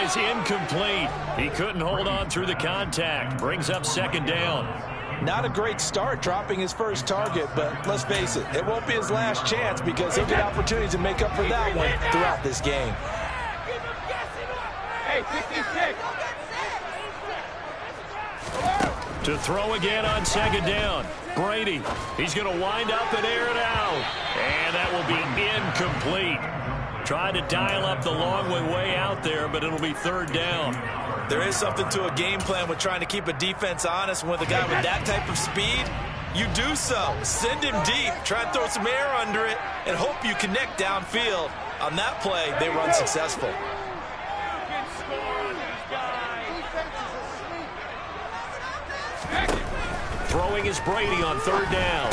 is incomplete. He couldn't hold on through the contact. Brings up second down. Not a great start dropping his first target, but let's face it, it won't be his last chance because he'll get opportunities to make up for that one throughout this game. Hey, 66. To throw again on second down. Brady, he's going to wind up and air it out. And that will be incomplete. Tried to dial up the long way out there, but it'll be third down. There is something to a game plan with trying to keep a defense honest. With a guy with that type of speed, you do so. Send him deep, try and throw some air under it, and hope you connect downfield. On that play, they run successful. Throwing is Brady on third down.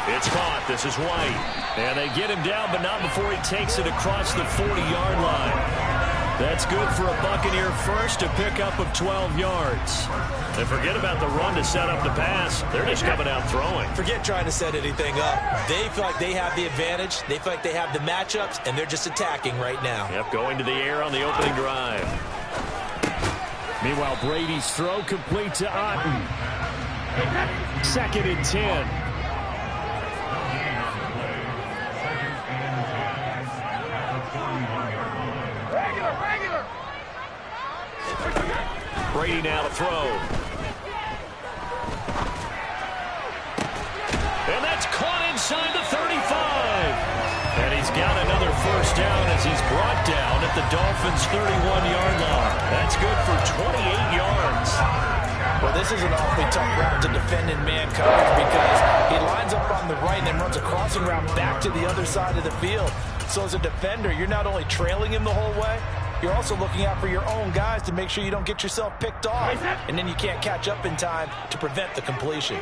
It's caught. This is White. And they get him down, but not before he takes it across the 40-yard line. That's good for a Buccaneer first, a pickup of 12 yards. And forget about the run to set up the pass. They're just coming out throwing. Forget trying to set anything up. They feel like they have the advantage. They feel like they have the matchups, and they're just attacking right now. Yep, going to the air on the opening drive. Meanwhile, Brady's throw complete to Otten. Second and 10. Brady now to throw. And that's caught inside the 35. And he's got another first down as he's brought down at the Dolphins' 31-yard line. That's good for 28 yards. Well, this is an awfully tough route to defend in man coverage because he lines up on the right and then runs a crossing route back to the other side of the field. So as a defender, you're not only trailing him the whole way, you're also looking out for your own guys to make sure you don't get yourself picked off. And then you can't catch up in time to prevent the completion.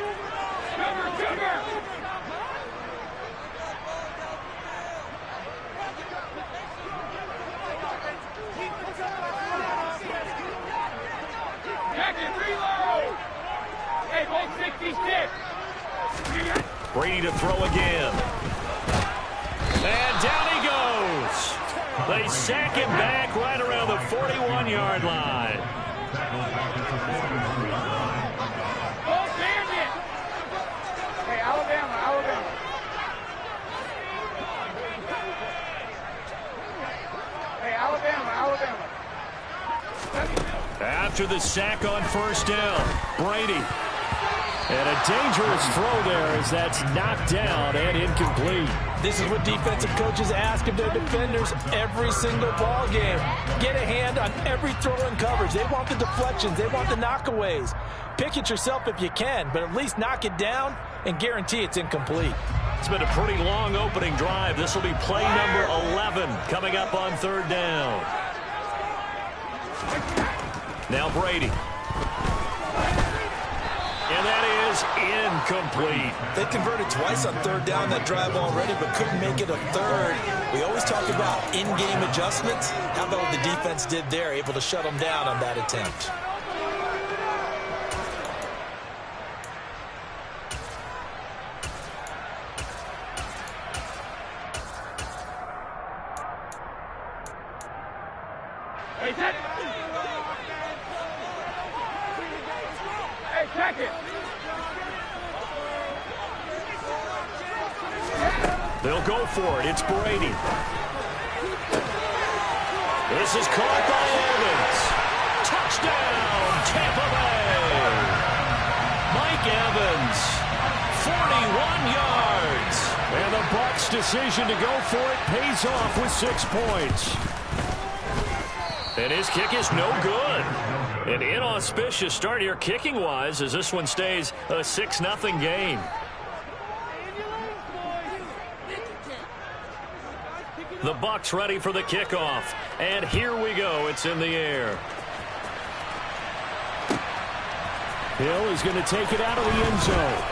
Brady to throw again. And down he goes. They sack him back right around the 41-yard line. Oh, damn it! Hey, Alabama. Hey, Alabama. After the sack on first down, Brady. And a dangerous throw there as that's knocked down and incomplete. This is what defensive coaches ask of their defenders every single ball game. Get a hand on every throw and coverage. They want the deflections. They want the knockaways. Pick it yourself if you can, but at least knock it down and guarantee it's incomplete. It's been a pretty long opening drive. This will be play number 11 coming up on third down. Now Brady. And that is incomplete. They converted twice on third down that drive already, but couldn't make it a third. We always talk about in-game adjustments. How about what the defense did there, able to shut them down on that attempt. They'll go for it. It's Brady. This is caught by Evans. Touchdown, Tampa Bay. Mike Evans, 41 yards. And the Bucs' decision to go for it pays off with 6 points. And his kick is no good. An inauspicious start here kicking-wise as this one stays a 6-0 game. The Bucs ready for the kickoff. And here we go. It's in the air. Hill is going to take it out of the end zone.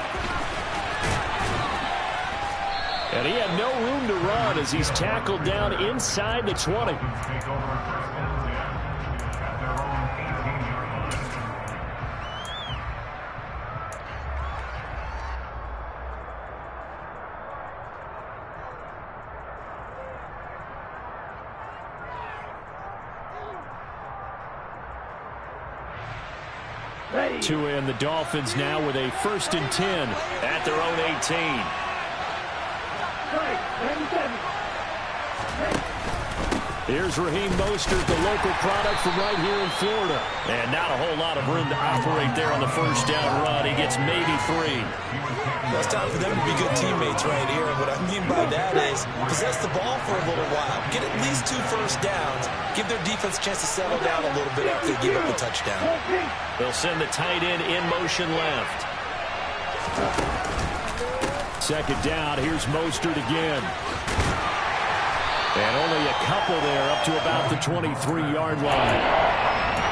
And he had no room to run as he's tackled down inside the 20. Tua and the Dolphins now with a 1st and 10 at their own 18. Here's Raheem Mostert, the local product from right here in Florida. And not a whole lot of room to operate there on the 1st down run. He gets maybe 3. Well, it's time for them to be good teammates right here. And what I mean by that is possess the ball for a little while. Get at least 2 first downs. Give their defense a chance to settle down a little bit after they give up a touchdown. They'll send the tight end in motion left. 2nd down. Here's Mostert again. And only a couple there up to about the 23-yard line.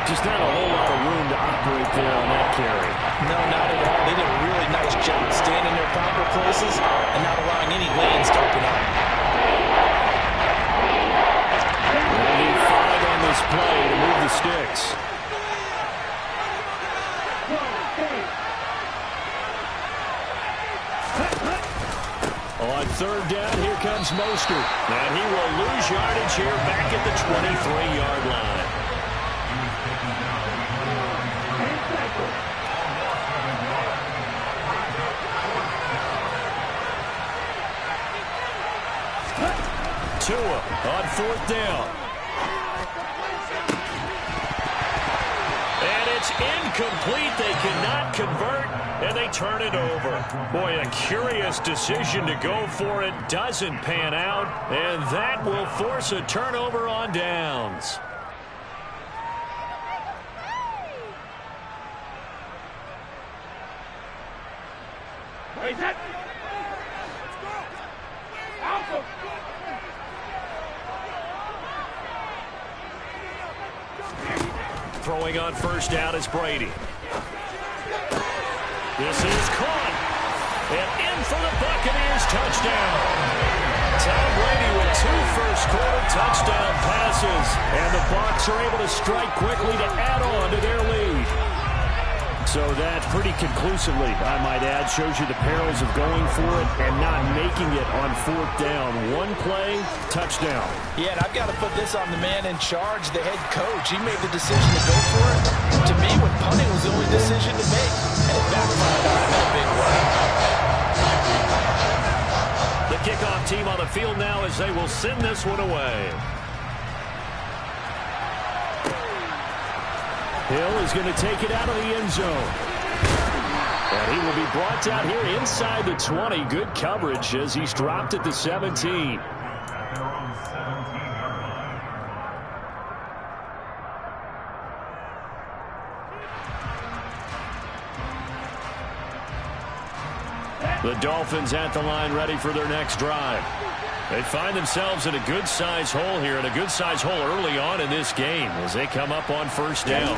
Just not a whole lot of room to operate there on that carry. No, not at all. They did a really nice job staying in their proper places and not allowing any lanes to open up. They'll need 5 on this play to move the sticks. On 3rd down, here comes Mostert. And he will lose yardage here back at the 23-yard line. Tua on 4th down. And it's incomplete. They cannot convert, and they turn it over. Boy, a curious decision to go for it. Doesn't pan out, and that will force a turnover on downs. Wait, that. Alpha. Throwing on 1st down is Brady. This is caught. And in for the Buccaneers, touchdown. Tom Brady with 2 first-quarter touchdown passes. And the Bucs are able to strike quickly to add on to their lead. So that pretty conclusively, I might add, shows you the perils of going for it and not making it on 4th down. 1 play, touchdown. Yeah, and I've got to put this on the man in charge, the head coach. He made the decision to go for it. To me, when punting was the only decision to make, and it backfired on him in a big way. The kickoff team on the field now as they will send this one away. Hill is going to take it out of the end zone. And he will be brought down here inside the 20. Good coverage as he's dropped at the 17. The Dolphins at the line ready for their next drive. They find themselves in a good-sized hole here, and a good-sized hole early on in this game as they come up on 1st down.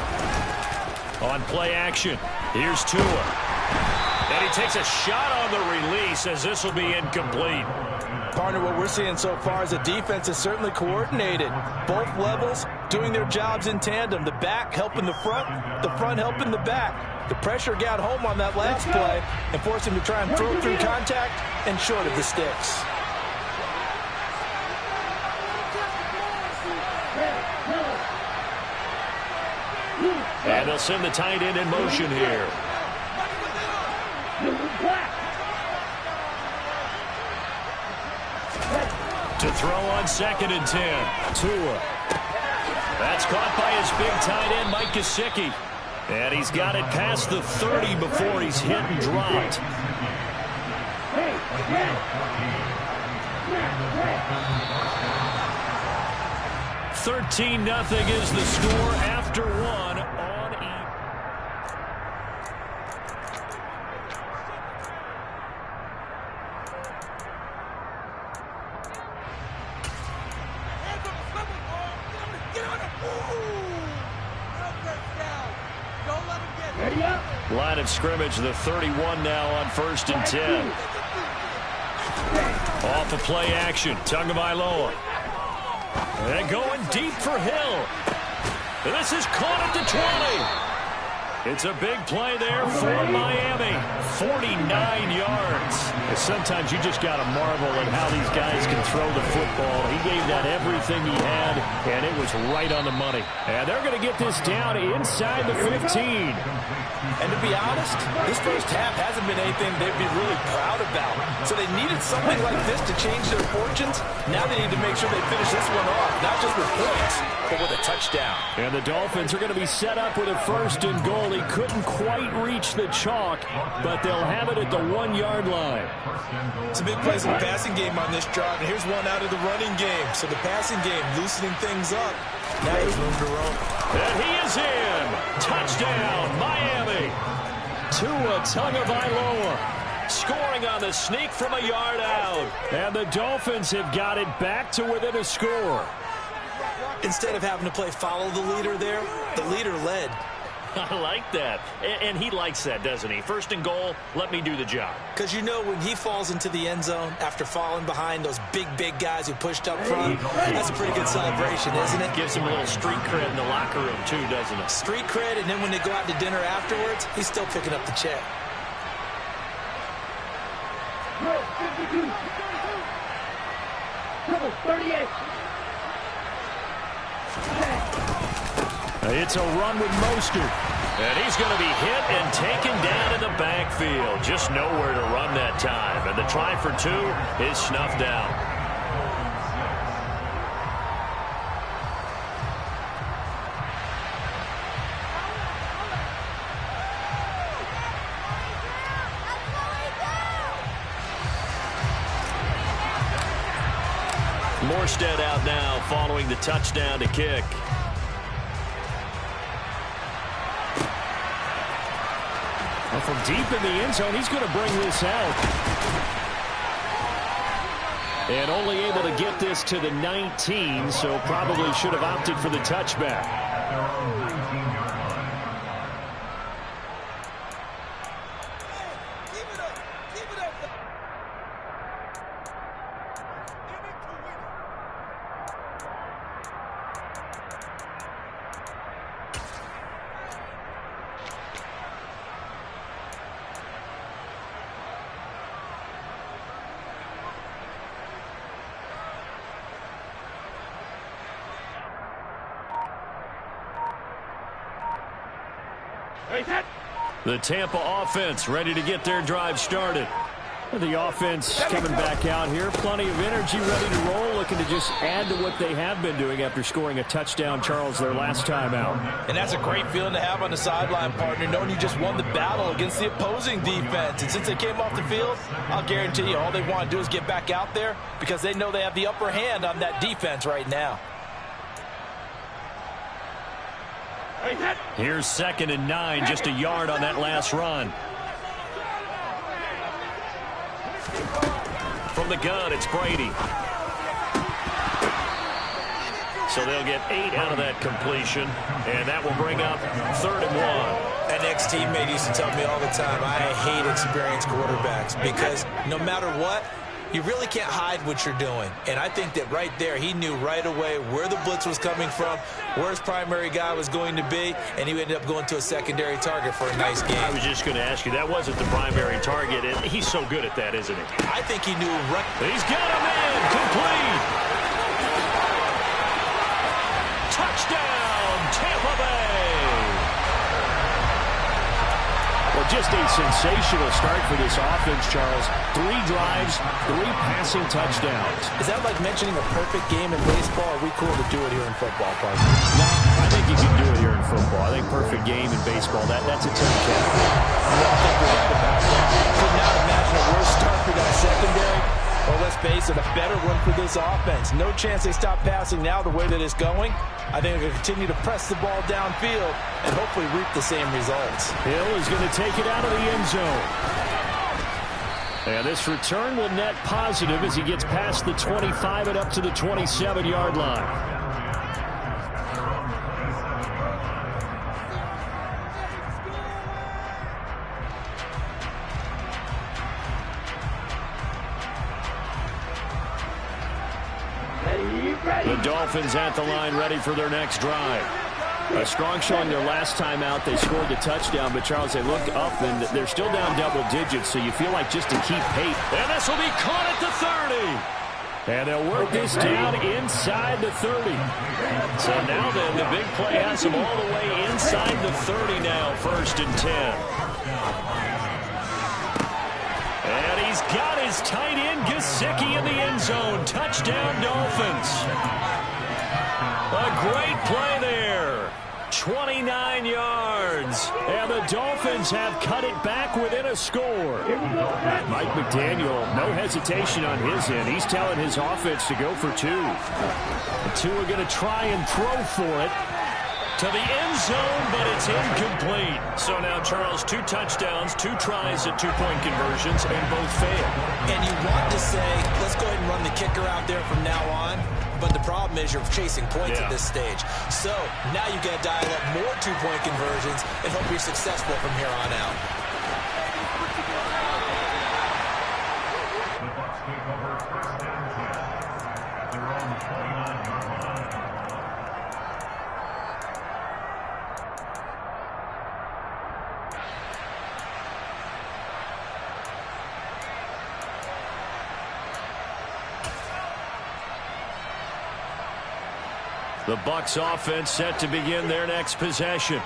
On play action, here's Tua. And he takes a shot on the release as this will be incomplete. Partner, what we're seeing so far is the defense is certainly coordinated. Both levels doing their jobs in tandem. The back helping the front helping the back. The pressure got home on that last play and forced him to try and throw through contact and short of the sticks. And they'll send the tight end in motion here. To throw on 2nd and 10. Tua. That's caught by his big tight end, Mike Gesicki. And he's got it past the 30 before he's hit and dropped. 13-0 is the score after 1 on line of scrimmage, the 31 now on 1st and 10. Off of play action, Tagovailoa. And going deep for Hill. This is caught at the 20. It's a big play there for Miami. 49 yards. And sometimes you just got to marvel at how these guys can throw the football. He gave that everything he had, and it was right on the money. And they're going to get this down inside the 15. And to be honest, this first half hasn't been anything they'd be really proud about. So they needed something like this to change their fortunes. Now they need to make sure they finish this one off, not just with points, but with a touchdown. And the Dolphins are going to be set up with a 1st and goal. He couldn't quite reach the chalk, but they'll have it at the 1-yard line. Some big plays in the passing game on this drive, and here's one out of the running game. So the passing game loosening things up. Now there's room to roam. And he is in. Touchdown, Miami. Tua Tagovailoa scoring on the sneak from a yard out. And the Dolphins have got it back to within a score. Instead of having to play follow the leader there, the leader led. I like that. And he likes that, doesn't he? 1st and goal, let me do the job. Because you know when he falls into the end zone after falling behind those big guys who pushed up front, that's a pretty good celebration, isn't it? Gives him a little street cred in the locker room, too, doesn't it? Street cred, and then when they go out to dinner afterwards, he's still picking up the check. Double 38. It's a run with Mostert. And he's going to be hit and taken down in the backfield. Just nowhere to run that time. And the try for 2 is snuffed out. Morstead out now following the touchdown to kick. Well, from deep in the end zone, he's going to bring this out. And only able to get this to the 19, so probably should have opted for the touchback. The Tampa offense ready to get their drive started. The offense coming back out here. Plenty of energy, ready to roll, looking to just add to what they have been doing after scoring a touchdown, Charles, their last time out. And that's a great feeling to have on the sideline, partner, knowing you just won the battle against the opposing defense. And since they came off the field, I'll guarantee you all they want to do is get back out there because they know they have the upper hand on that defense right now. Here's 2nd and 9, just a yard on that last run. From the gun, it's Brady. So they'll get 8 out of that completion, and that will bring up 3rd and 1. An ex-teammate used to tell me all the time, I hate experienced quarterbacks because no matter what, you really can't hide what you're doing. And I think that right there, he knew right away where the blitz was coming from, where his primary guy was going to be, and he ended up going to a secondary target for a nice game. I was just going to ask you, that wasn't the primary target, and he's so good at that, isn't he? I think he knew right. He's got him in, complete. Touchdown, Tampa Bay. Well, just a sensational start for this offense, Charles. 3 drives, 3 passing touchdowns. Is that like mentioning a perfect game in baseball? Or are we cool to do it here in football, partner? No, I think you can do it here in football. I think perfect game in baseball, that's a team cap. I think you're right about that. Could not imagine a worse start for that secondary. Well, let's face it, a better one for this offense. No chance they stop passing now the way that it's going. I think they're going to continue to press the ball downfield and hopefully reap the same results. Hill is going to take it out of the end zone. And this return will net positive as he gets past the 25 and up to the 27-yard line. The Dolphins at the line ready for their next drive. A strong showing their last time out. They scored the touchdown, but Charles, they look up and they're still down double digits, so you feel like just to keep pace. And this will be caught at the 30. And they'll work this down inside the 30. So now then, the big play has them all the way inside the 30 now, 1st and 10. And he's got his tight end, Gesicki, in the end zone. Touchdown, Dolphins. A great play there. 29 yards. And the Dolphins have cut it back within a score. Mike McDaniel, no hesitation on his end. He's telling his offense to go for 2. The 2 are going to try and throw for it. To the end zone, but it's incomplete. So now, Charles, 2 touchdowns, 2 tries at 2-point conversions, and both fail. And you want to say, let's go ahead and run the kicker out there from now on. But the problem is you're chasing points at this stage. So now you got to dial up more 2-point conversions and hope you're successful from here on out. The Bucs offense set to begin their next possession.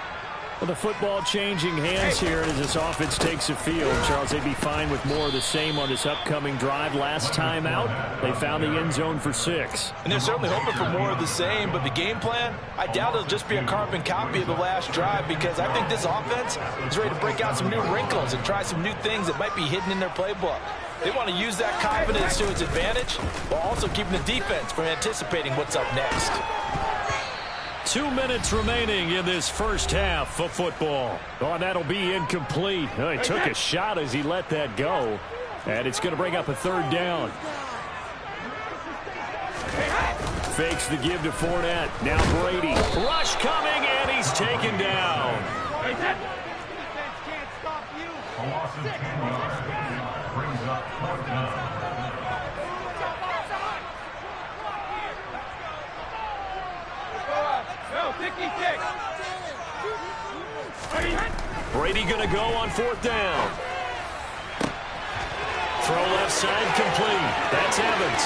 Well, the football changing hands here as this offense takes the field. Charles, they'd be fine with more of the same on this upcoming drive. Last time out, they found the end zone for 6. And they're certainly hoping for more of the same, but the game plan, I doubt it'll just be a carbon copy of the last drive, because I think this offense is ready to break out some new wrinkles and try some new things that might be hidden in their playbook. They want to use that confidence to its advantage while also keeping the defense from anticipating what's up next. 2 minutes remaining in this first half of football. Oh, that'll be incomplete. Oh, he took a shot as he let that go. And it's going to bring up a 3rd down. Fakes the give to Fournette. Now Brady. Rush coming, and he's taken down. Brady going to go on 4th down. Throw left side complete. That's Evans.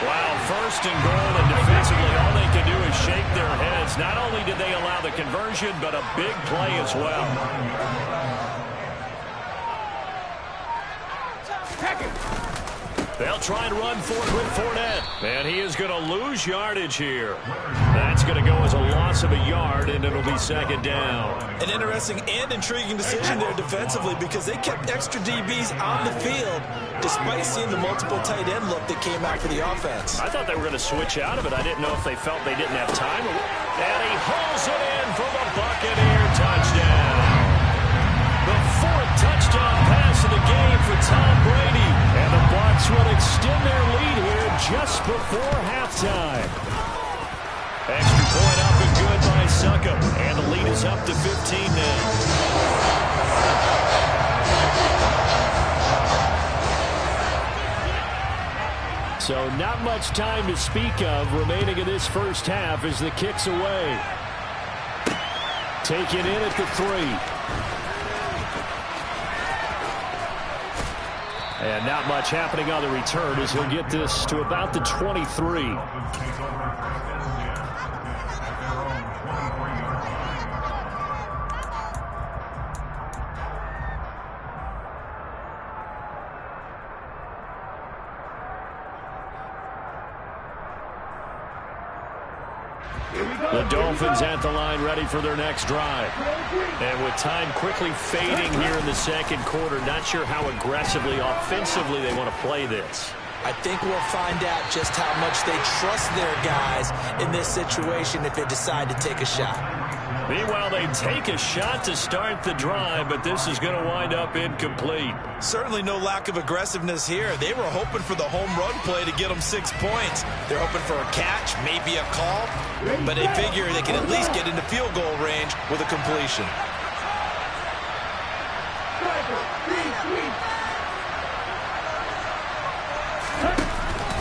Wow, 1st and goal, and defensively all they can do is shake their heads. Not only did they allow the conversion, but a big play as well. They'll try and run for it with Fournette. And he is going to lose yardage here. That's going to go as a loss of a yard, and it'll be 2nd down. An interesting and intriguing decision there defensively, because they kept extra DBs on the field despite seeing the multiple tight end look that came out for the offense. I thought they were going to switch out of it. I didn't know if they felt they didn't have time. And he hauls it in for the Buccaneer touchdown. The 4th touchdown pass of the game for Tom Brady. And the Bucs will extend their lead here just before halftime. Extra point up and good by Succop. And the lead is up to 15 now. So not much time to speak of remaining in this first half as the kick's away. Taken in at the 3. And not much happening on the return as he'll get this to about the 23. The Dolphins at the line ready for their next drive. And with time quickly fading here in the 2nd quarter, not sure how aggressively, offensively they want to play this. I think we'll find out just how much they trust their guys in this situation if they decide to take a shot. Meanwhile, they take a shot to start the drive, but this is going to wind up incomplete. Certainly no lack of aggressiveness here. They were hoping for the home run play to get them 6 points. They're hoping for a catch, maybe a call, but they figure they can at least get into field goal range with a completion.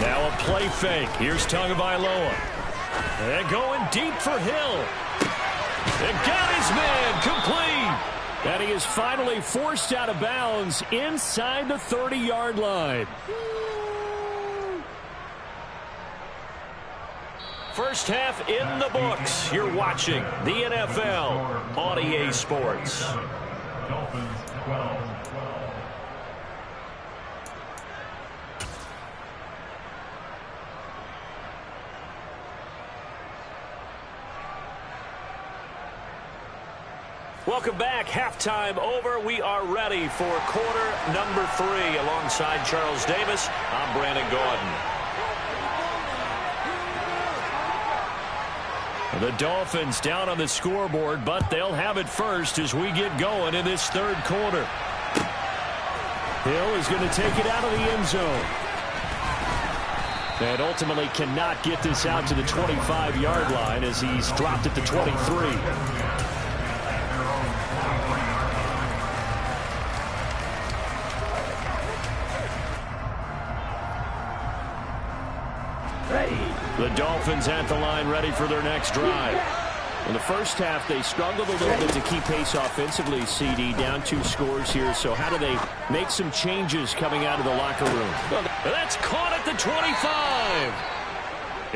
Now a play fake. Here's Tagovailoa. And going deep for Hill. And got his man complete. And he is finally forced out of bounds inside the 30-yard line. First half in the books. You're watching the NFL on EA Sports. Dolphins 12. Welcome back. Halftime over. We are ready for quarter number 3. Alongside Charles Davis, I'm Brandon Gaudin. The Dolphins down on the scoreboard, but they'll have it first as we get going in this third quarter. Hill is going to take it out of the end zone. And ultimately cannot get this out to the 25-yard line as he's dropped at the 23. The Dolphins at the line ready for their next drive. In the first half, they struggled a little bit to keep pace offensively, CD, down 2 scores here. So how do they make some changes coming out of the locker room? Well, that's caught at the 25.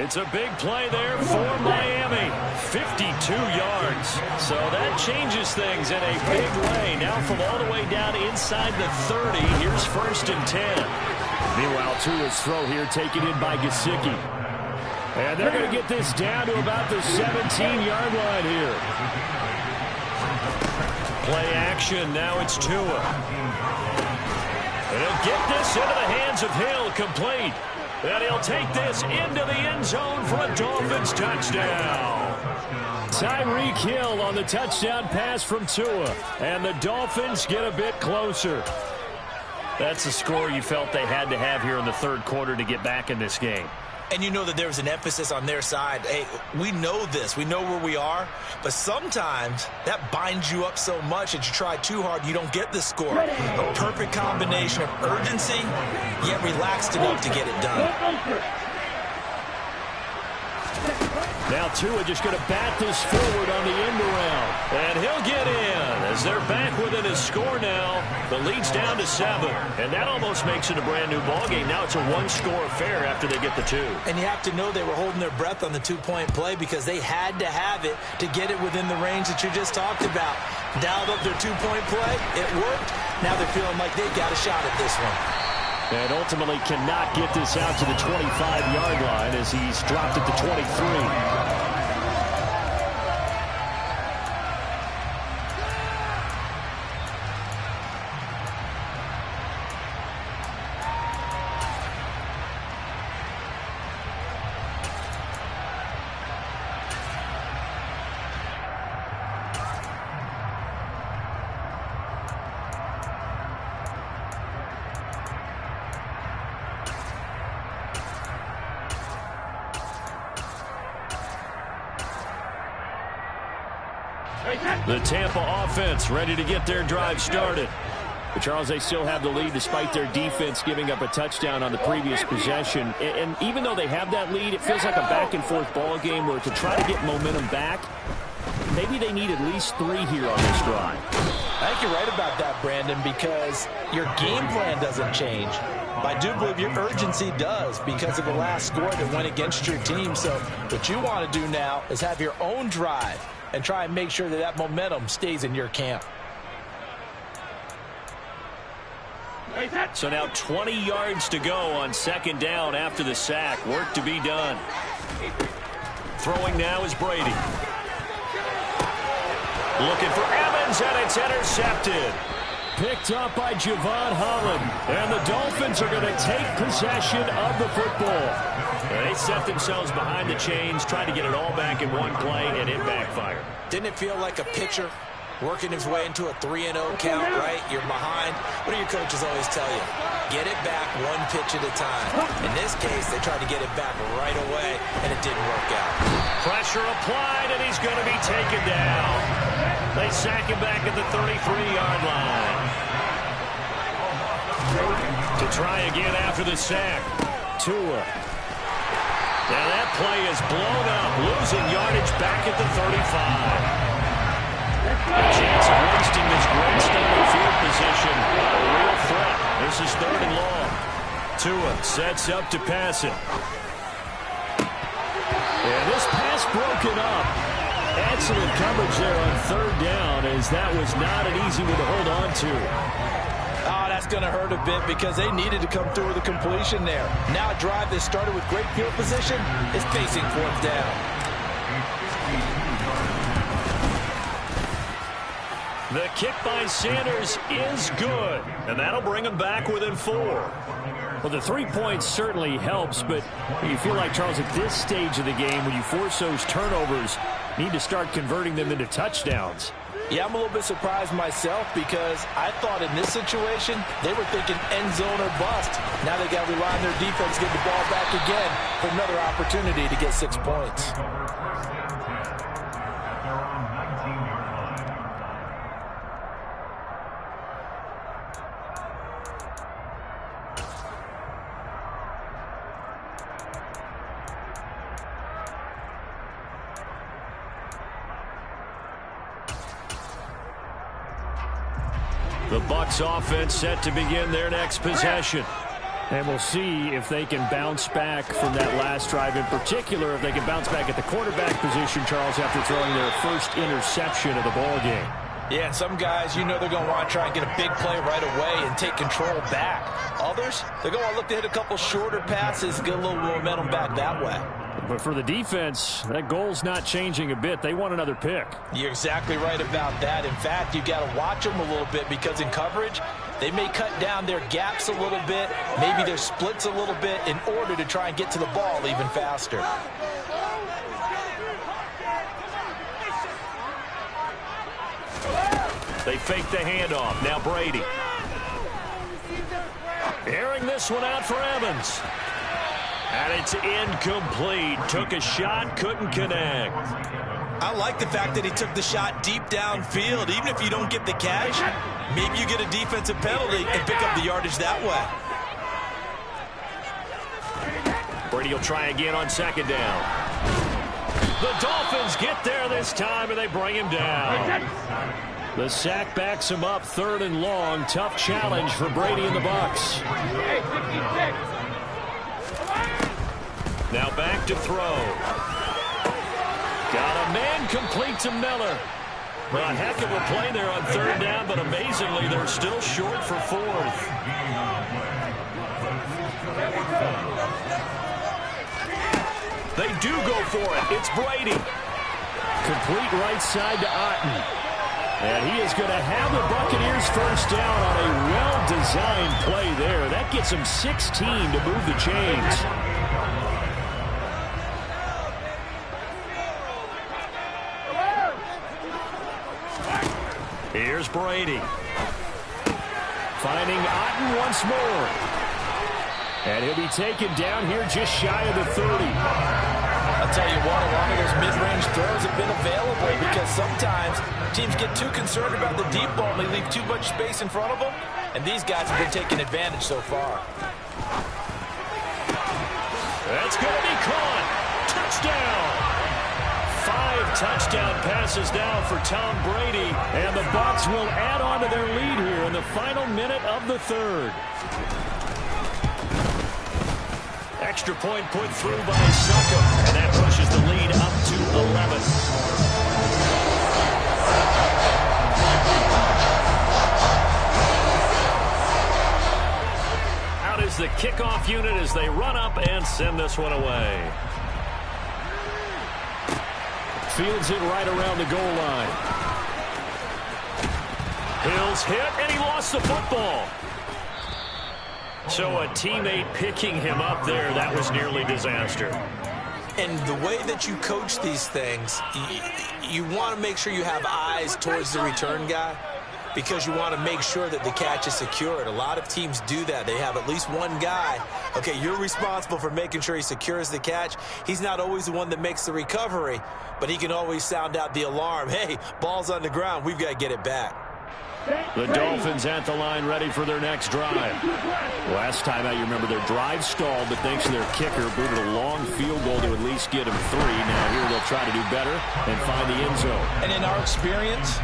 It's a big play there for Miami. 52 yards. So that changes things in a big way. Now from all the way down inside the 30, here's 1st and 10. Meanwhile, Tua's throw here taken in by Gesicki. And they're going to get this down to about the 17-yard line here. Play action. Now it's Tua. And he'll get this into the hands of Hill, complete. And he'll take this into the end zone for a Dolphins touchdown. Tyreek Hill on the touchdown pass from Tua. And the Dolphins get a bit closer. That's the score you felt they had to have here in the third quarter to get back in this game. And you know that there was an emphasis on their side. Hey, we know this. We know where we are. But sometimes that binds you up so much that you try too hard, you don't get the score. A perfect combination of urgency, yet relaxed enough to get it done. Now Tua just going to bat this forward on the end around. And he'll get in as they're back within a score now. The lead's down to 7. And that almost makes it a brand new ballgame. Now it's a 1-score affair after they get the 2. And you have to know they were holding their breath on the 2-point play because they had to have it to get it within the range that you just talked about. Dialed up their 2-point play. It worked. Now they're feeling like they got a shot at this one. And ultimately cannot get this out to the 25-yard line as he's dropped at the 23. The Tampa offense ready to get their drive started. But Charles, they still have the lead despite their defense giving up a touchdown on the previous possession. And even though they have that lead, it feels like a back-and-forth ball game where to try to get momentum back, maybe they need at least 3 here on this drive. I think you're right about that, Brandon, because your game plan doesn't change. I do believe your urgency does because of the last score that went against your team. So what you want to do now is have your own drive and try and make sure that that momentum stays in your camp. So now 20 yards to go on 2nd down after the sack. Work to be done. Throwing now is Brady. Looking for Evans, and it's intercepted. Picked up by Javon Holland. And the Dolphins are going to take possession of the football. They set themselves behind the chains, trying to get it all back in one play, and it backfired. Didn't it feel like a pitcher working his way into a 3-0 count, right? You're behind. What do your coaches always tell you? Get it back 1 pitch at a time. In this case, they tried to get it back right away, and it didn't work out. Pressure applied, and he's going to be taken down. They sack him back at the 33-yard line. To try again after the sack. Tua. And that play is blown up, losing yardage back at the 35. A chance of wasting this great starting field position. A real threat. This is 3rd and long. Tua sets up to pass it. And this pass broken up. Excellent coverage there on 3rd down, as that was not an easy one to hold on to. Oh, that's going to hurt a bit because they needed to come through with a completion there. Now a drive that started with great field position is facing 4th down. The kick by Sanders is good, and that'll bring them back within 4. Well, the 3 points certainly helps, but you feel like, Charles, at this stage of the game, when you force those turnovers, need to start converting them into touchdowns. Yeah, I'm a little bit surprised myself because I thought in this situation they were thinking end zone or bust. Now they got to rely on their defense to get the ball back again for another opportunity to get 6 points. The Bucs offense set to begin their next possession. And we'll see if they can bounce back from that last drive. In particular, if they can bounce back at the quarterback position, Charles, after throwing their first interception of the ball game. Yeah, and some guys, you know they're going to want to try and get a big play right away and take control back. Others, they're going to want to look to hit a couple shorter passes, get a little momentum back that way. But for the defense, that goal's not changing a bit. They want another pick. You're exactly right about that. In fact, you've got to watch them a little bit because in coverage, they may cut down their gaps a little bit, maybe their splits a little bit in order to try and get to the ball even faster. They fake the handoff. Now Brady. Airing this one out for Evans. And it's incomplete. Took a shot, couldn't connect. I like the fact that he took the shot deep downfield. Even if you don't get the catch, maybe you get a defensive penalty and pick up the yardage that way. Brady will try again on 2nd down. The Dolphins get there this time, and they bring him down. The sack backs him up, 3rd and long. Tough challenge for Brady and the Bucs. Now back to throw. Got a man complete to Miller. Well, a heck of a play there on 3rd down, but amazingly, they're still short for 4th. They do go for it. It's Brady. Complete right side to Otten. And he is going to have the Buccaneers first down on a well-designed play there. That gets him 16 to move the chains. Here's Brady. Finding Otten once more. And he'll be taken down here just shy of the 30. I'll tell you what, a lot of those mid-range throws have been available because sometimes teams get too concerned about the deep ball and they leave too much space in front of them. And these guys have been taking advantage so far. That's going to be caught. Touchdown. 5 touchdown passes now for Tom Brady. And the Bucs will add on to their lead here in the final minute of the 3rd. Extra point put through by Succop. And that pushes the lead up to 11. Out is the kickoff unit as they run up and send this one away. Fields it right around the goal line. Hills hit, and he lost the football. So a teammate picking him up there, that was nearly disaster. And the way that you coach these things, you want to make sure you have eyes towards the return guy because you want to make sure that the catch is secured. A lot of teams do that. They have at least one guy. Okay, you're responsible for making sure he secures the catch. He's not always the one that makes the recovery, but he can always sound out the alarm. Hey, ball's on the ground. We've got to get it back. The Dolphins at the line ready for their next drive. Last time out, you remember their drive stalled, but thanks to their kicker, booted a long field goal to at least get them 3. Now here they'll try to do better and find the end zone. And in our experience,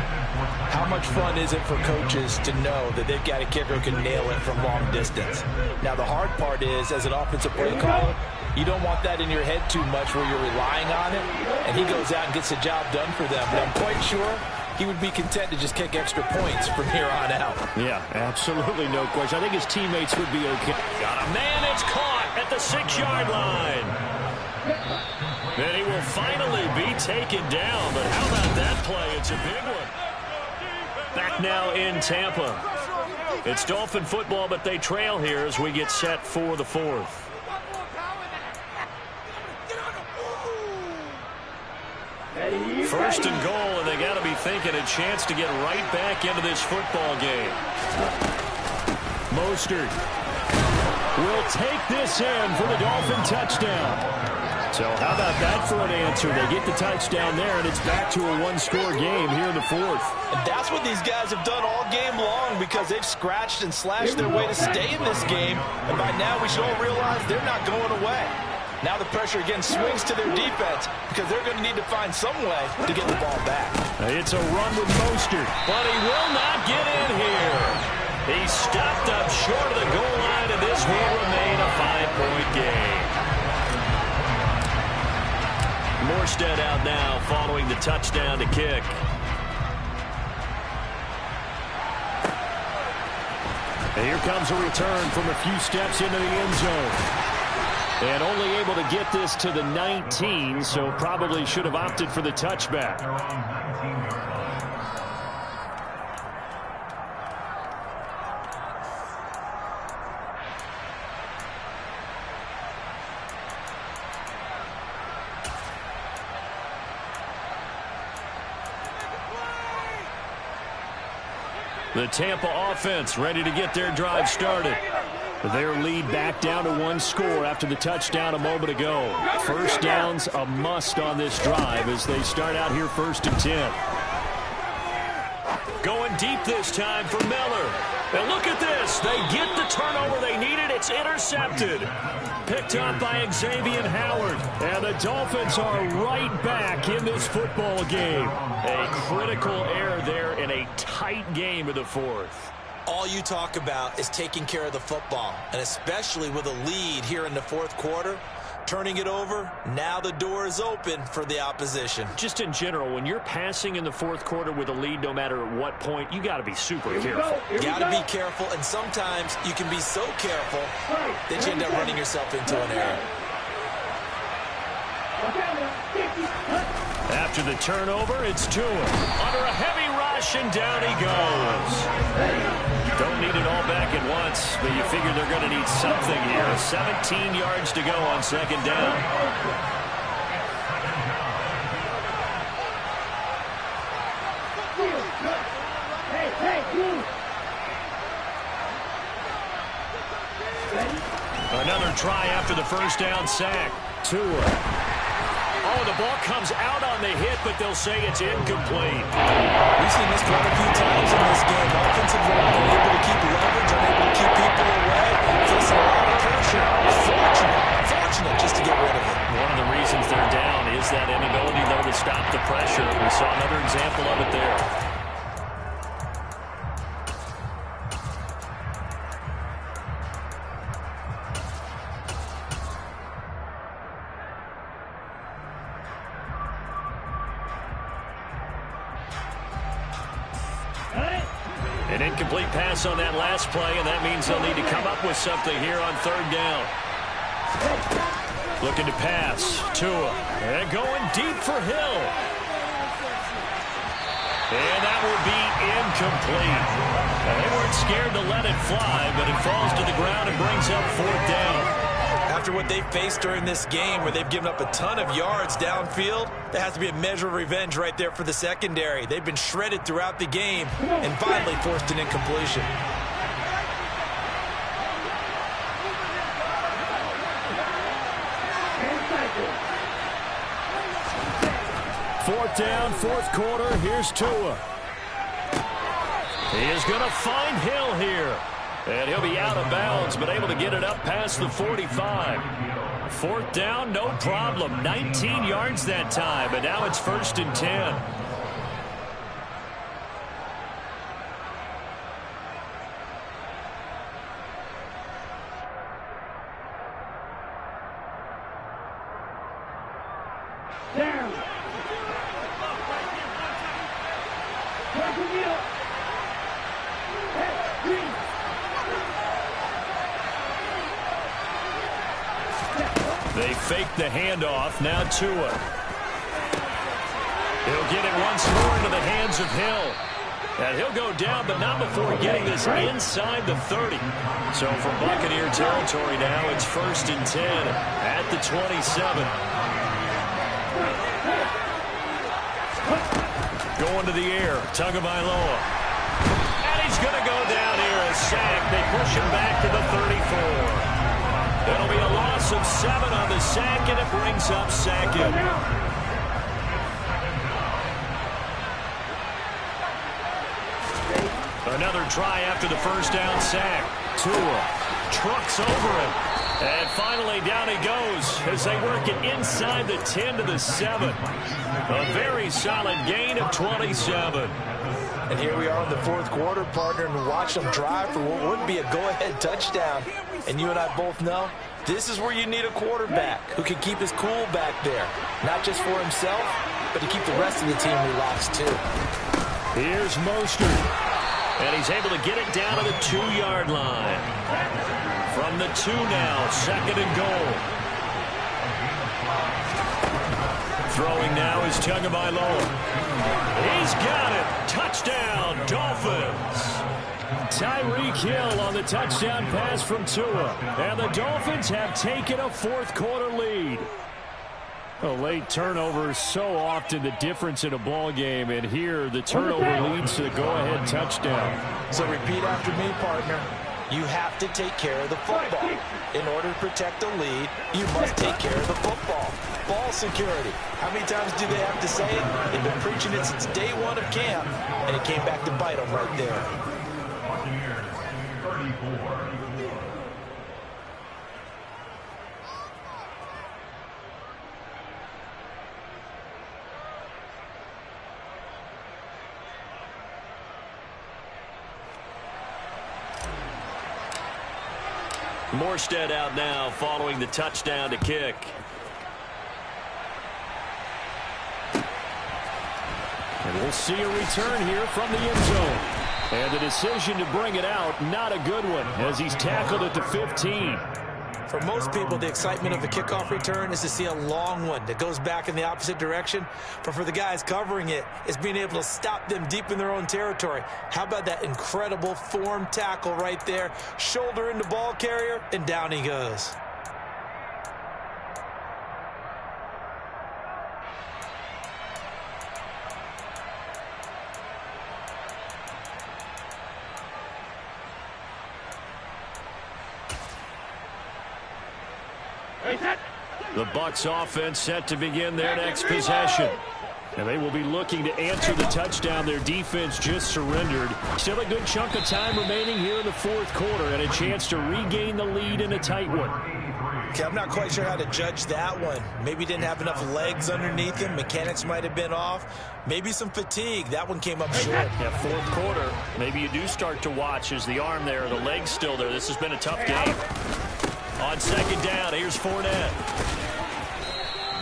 how much fun is it for coaches to know that they've got a kicker who can nail it from long distance? Now the hard part is, as an offensive play caller, you don't want that in your head too much where you're relying on it, and he goes out and gets the job done for them. But I'm quite sure he would be content to just kick extra points from here on out. Yeah, absolutely no question. I think his teammates would be okay. Got a man, it's caught at the 6-yard line. And he will finally be taken down, but how about that play? It's a big one. Back now in Tampa. It's Dolphin football, but they trail here as we get set for the 4th. First and goal, and they got to be thinking a chance to get right back into this football game. Mostert will take this in for the Dolphin touchdown. So how about that for an answer? They get the touchdown there, and it's back to a one-score game here in the 4th. And that's what these guys have done all game long, because they've scratched and slashed their way to stay in this game. And by now we should all realize they're not going away. Now the pressure again swings to their defense, because they're going to need to find some way to get the ball back. It's a run with Mostert, but he will not get in here. He stopped up short of the goal line, and this will remain a 5-point game. Morstead out now following the touchdown to kick. And here comes a return from a few steps into the end zone. And only able to get this to the 19, so probably should have opted for the touchback. The Tampa offense ready to get their drive started. Their lead back down to 1 score after the touchdown a moment ago. First down's a must on this drive as they start out here 1st and 10. Going deep this time for Miller. And look at this. They get the turnover they needed. It's intercepted. Picked up by Xavier Howard. And the Dolphins are right back in this football game. A critical error there in a tight game of the 4th. All you talk about is taking care of the football, and especially with a lead here in the 4th quarter, turning it over, now the door is open for the opposition. Just in general, when you're passing in the 4th quarter with a lead, no matter at what point, you got to be super careful. Got to be careful, and sometimes you can be so careful that you end up running yourself into an error. After the turnover, it's Tua. Under a heavy rush, and down he goes. Don't need it all back at once, but you figure they're going to need something here. 17 yards to go on 2nd down. Another try after the first down sack. Tua. Oh, the ball comes out on the hit, but they'll say it's incomplete. We've seen this quite a few times in this game. Offensive line unable to keep leverage, unable to keep people away, facing a lot of pressure. Fortunate just to get rid of it. One of the reasons they're down is that inability, though, to stop the pressure. We saw another example of it there. An incomplete pass on that last play, and that means they'll need to come up with something here on 3rd down. Looking to pass. Tua. And going deep for Hill. And that will be incomplete. Now, they weren't scared to let it fly, but it falls to the ground and brings up 4th down. After what they faced during this game, where they've given up a ton of yards downfield, there has to be a measure of revenge right there for the secondary. They've been shredded throughout the game and finally forced an incompletion. Fourth down, 4th quarter. Here's Tua. He is going to find Hill here. And he'll be out of bounds, but able to get it up past the 45. Fourth down, no problem. 19 yards that time, and now it's 1st and 10. Down. They fake the handoff. Now Tua. He'll get it once more into the hands of Hill. And he'll go down, but not before getting this inside the 30. So from Buccaneer territory now, it's 1st and 10 at the 27. Going to the air, Tagovailoa. And he's going to go down here, a sack. They push him back to the 34. It'll be a loss of 7 on the sack, and it brings up 2nd. Another try after the first down sack. Tua trucks over him. And finally down he goes as they work it inside the 10 to the 7. A very solid gain of 27. And here we are in the 4th quarter, partner, and watch them drive for what would be a go-ahead touchdown. And you and I both know this is where you need a quarterback who can keep his cool back there. Not just for himself, but to keep the rest of the team relaxed too. Here's Mostert. And he's able to get it down to the 2-yard line. From the 2 now, 2nd and goal. Throwing now is Tagovailoa. He's got it. Touchdown, Dolphins. Tyreek Hill on the touchdown pass from Tua. And the Dolphins have taken a 4th quarter lead. A late turnover is so often the difference in a ball game, and here the turnover leads to the go-ahead touchdown. So repeat after me, partner. You have to take care of the football. In order to protect the lead, you must take care of the football. Ball security. How many times do they have to say it? They've been preaching it since day 1 of camp, and it came back to bite them right there. Morstead out now following the touchdown to kick. And we'll see a return here from the end zone. And the decision to bring it out, not a good one, as he's tackled at the 15. For most people, the excitement of the kickoff return is to see a long one that goes back in the opposite direction. But for the guys covering it, it's being able to stop them deep in their own territory. How about that incredible form tackle right there? Shoulder into ball carrier, and down he goes. The Bucs offense set to begin their next possession. And they will be looking to answer the touchdown their defense just surrendered. Still a good chunk of time remaining here in the 4th quarter and a chance to regain the lead in a tight one. Okay, I'm not quite sure how to judge that one. Maybe didn't have enough legs underneath him. Mechanics might have been off. Maybe some fatigue. That one came up short. Yeah, 4th quarter. Maybe you do start to watch as the arm there, the leg's still there. This has been a tough game. On 2nd down, here's Fournette.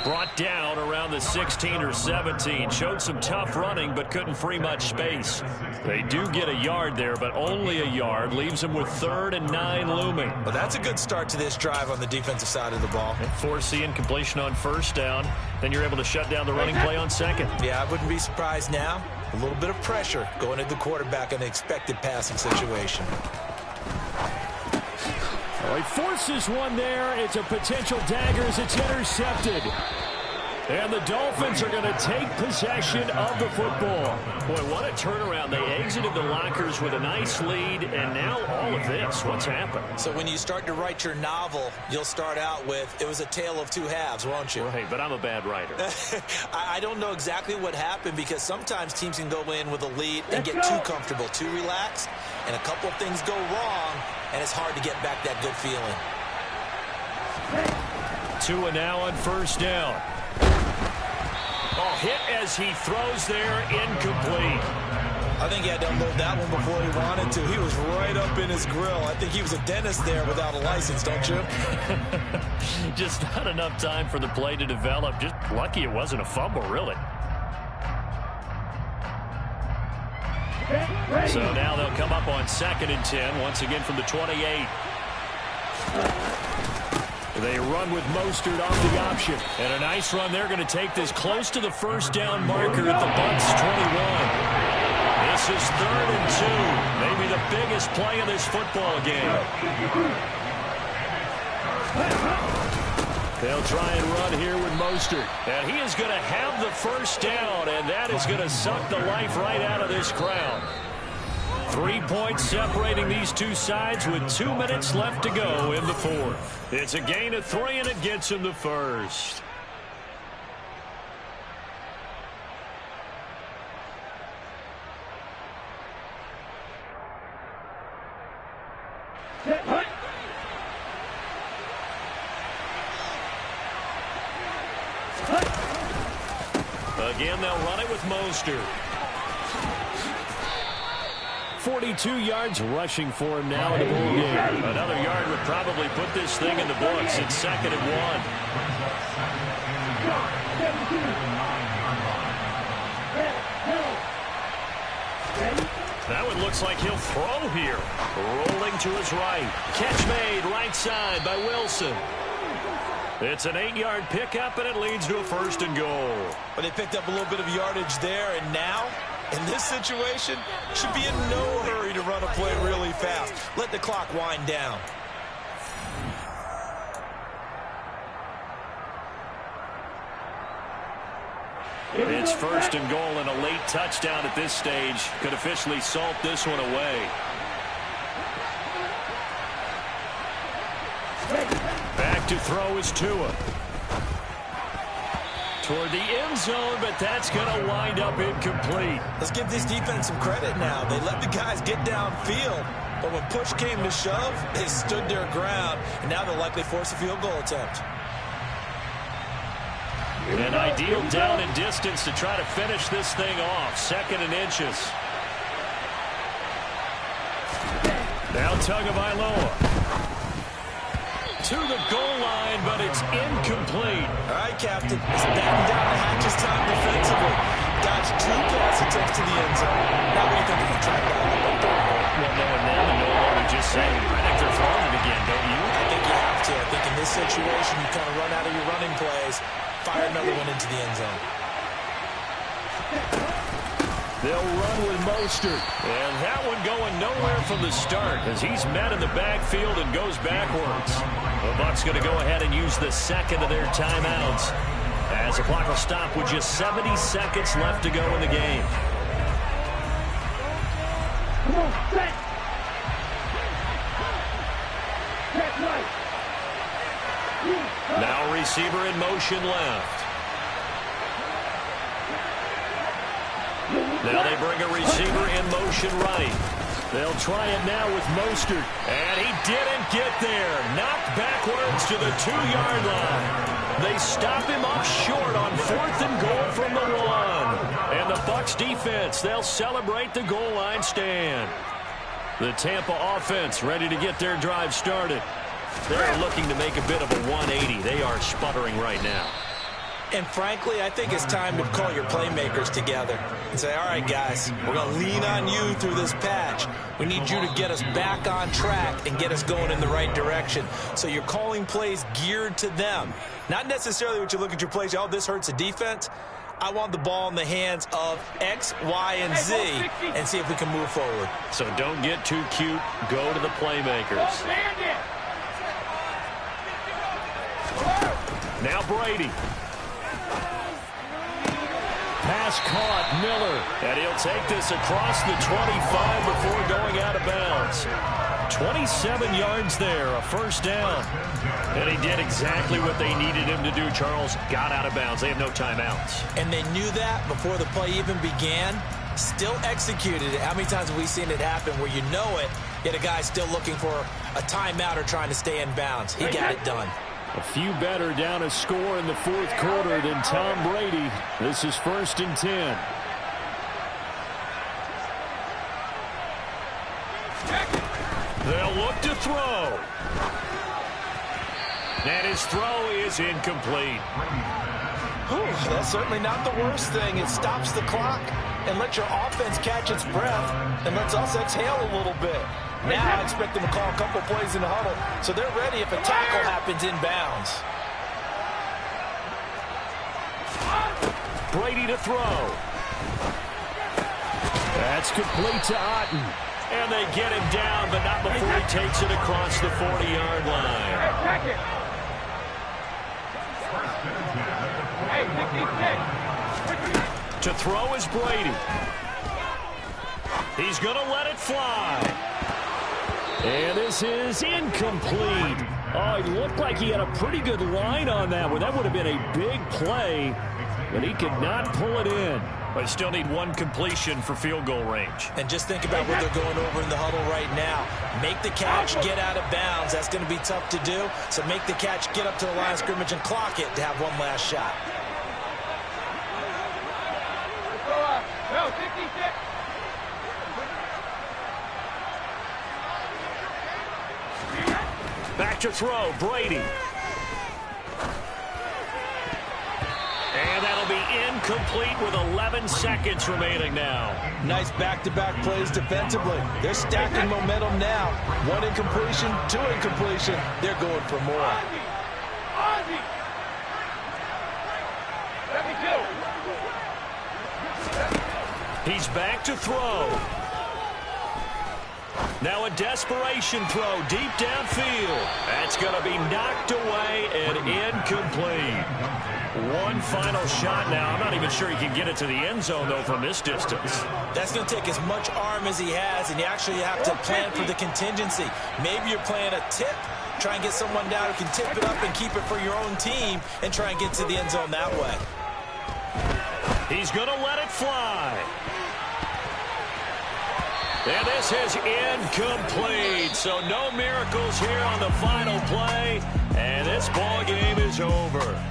Brought down around the 16 or 17. Showed some tough running, but couldn't free much space. They do get a yard there, but only a yard. Leaves them with 3rd and 9 looming. Well, that's a good start to this drive on the defensive side of the ball. And forcing completion on 1st down. Then you're able to shut down the running play on 2nd. Yeah, I wouldn't be surprised now. A little bit of pressure going at the quarterback in an expected passing situation. Well, he forces one there. It's a potential dagger as it's intercepted. And the Dolphins are going to take possession of the football. Boy, what a turnaround. They exited the lockers with a nice lead, and now all of this. What's happened? So when you start to write your novel, you'll start out with, it was a tale of two halves, won't you? Right, but I'm a bad writer. I don't know exactly what happened because sometimes teams can go in with a lead and get too comfortable, too relaxed, and a couple of things go wrong, and it's hard to get back that good feeling. Tua now on first down. Oh, hit as he throws there, incomplete. I think he had to unload that one before he wanted to. He was right up in his grill. I think he was a dentist there without a license, don't you? Just not enough time for the play to develop. Just lucky it wasn't a fumble, really. So now they'll come up on 2nd and 10, once again from the 28. They run with Mostert off the option. And a nice run. They're going to take this close to the first down marker at the Bucs 21. This is 3rd and 2. Maybe the biggest play of this football game. They'll try and run here with Mostert. And he is going to have the first down, and that is going to suck the life right out of this crowd. 3 points separating these two sides with 2 minutes left to go in the fourth. It's a gain of 3, and it gets him the first. Again, they'll run it with Mostert. 42 yards rushing for him now in the ball game. Another yard would probably put this thing in the books. It's 2nd and 1. That one looks like he'll throw here. Rolling to his right. Catch made right side by Wilson. It's an 8-yard pickup, and it leads to a 1st and goal. But they picked up a little bit of yardage there, and now, in this situation, should be in no hurry to run a play really fast. Let the clock wind down. It's 1st and goal, and a late touchdown at this stage could officially salt this one away. Back to throw is Tua. Toward the end zone, but that's going to wind up incomplete. Let's give this defense some credit now. They let the guys get downfield, but when push came to shove, they stood their ground, and now they'll likely force a field goal attempt. An ideal down and distance to try to finish this thing off. 2nd and inches. Now Tagovailoa. To the goal line, but it's incomplete. All right, Captain. It's batting down the hatches time defensively. Dodged 2 pass attempts to the end zone. Now what do you think if you try to dial up that third goal? Well, knowing them and knowing what we just said, I think they're throwing it again, don't you? I think you have to. I think in this situation, you kind of run out of your running plays, fire another one into the end zone. They'll run with Mostert. And that one going nowhere from the start as he's met in the backfield and goes backwards. The Bucs going to go ahead and use the 2nd of their timeouts as the clock will stop with just 70 seconds left to go in the game. Come on, set. Set right. Now receiver in motion left. Now they bring a receiver in motion right. They'll try it now with Mostert. And he didn't get there. Knocked backwards to the 2-yard line. They stop him off short on 4th and goal from the 1. And the Bucs defense, they'll celebrate the goal line stand. The Tampa offense ready to get their drive started. They're looking to make a bit of a 180. They are sputtering right now. And frankly, I think it's time to call your playmakers together and say, all right, guys, we're going to lean on you through this patch. We need you to get us back on track and get us going in the right direction. So you're calling plays geared to them. Not necessarily what you look at your plays, oh, this hurts the defense. I want the ball in the hands of X, Y, and Z and see if we can move forward. So don't get too cute. Go to the playmakers. Now Brady. Pass caught, Miller. And he'll take this across the 25 before going out of bounds. 27 yards there, a first down. And he did exactly what they needed him to do, Charles. Got out of bounds. They have no timeouts. And they knew that before the play even began. Still executed it. How many times have we seen it happen where you know it, yet a guy's still looking for a timeout or trying to stay in bounds? He got it done. A few better down a score in the fourth quarter than Tom Brady. This is 1st and 10. They'll look to throw. And his throw is incomplete. That's certainly not the worst thing. It stops the clock and lets your offense catch its breath and lets us exhale a little bit. Now I expect them to call a couple plays in the huddle so they're ready if a tackle happens inbounds. Brady to throw. That's complete to Otten. And they get him down, but not before he takes it across the 40-yard line. To throw is Brady. He's going to let it fly. And this is incomplete. Oh, it looked like he had a pretty good line on that one. That would have been a big play, but he could not pull it in. But they still need one completion for field goal range. And just think about what they're going over in the huddle right now. Make the catch, get out of bounds. That's going to be tough to do. So make the catch, get up to the line of scrimmage, and clock it to have one last shot. Back to throw, Brady. And that'll be incomplete with 11 seconds remaining now. Nice back-to-back plays defensively. They're stacking momentum now. One incompletion, two incompletion. They're going for more. He's back to throw. Now a desperation throw deep downfield. That's going to be knocked away and incomplete. One final shot now. I'm not even sure he can get it to the end zone, though, from this distance. That's going to take as much arm as he has, and you actually have to plan for the contingency. Maybe you're playing a tip. Try and get someone down who can tip it up and keep it for your own team and try and get to the end zone that way. He's going to let it fly. And this is incomplete. So no miracles here on the final play. And this ball game is over.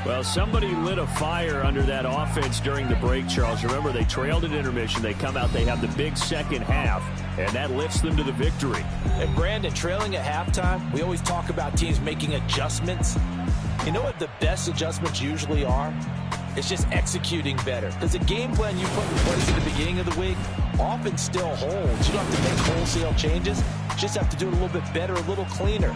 Well, somebody lit a fire under that offense during the break, Charles. Remember, they trailed at intermission. They come out, they have the big second half, and that lifts them to the victory. And Brandon, trailing at halftime, we always talk about teams making adjustments. You know what the best adjustments usually are? It's just executing better. Because the game plan you put in place at the beginning of the week often still holds. You don't have to make wholesale changes. You just have to do it a little bit better, a little cleaner.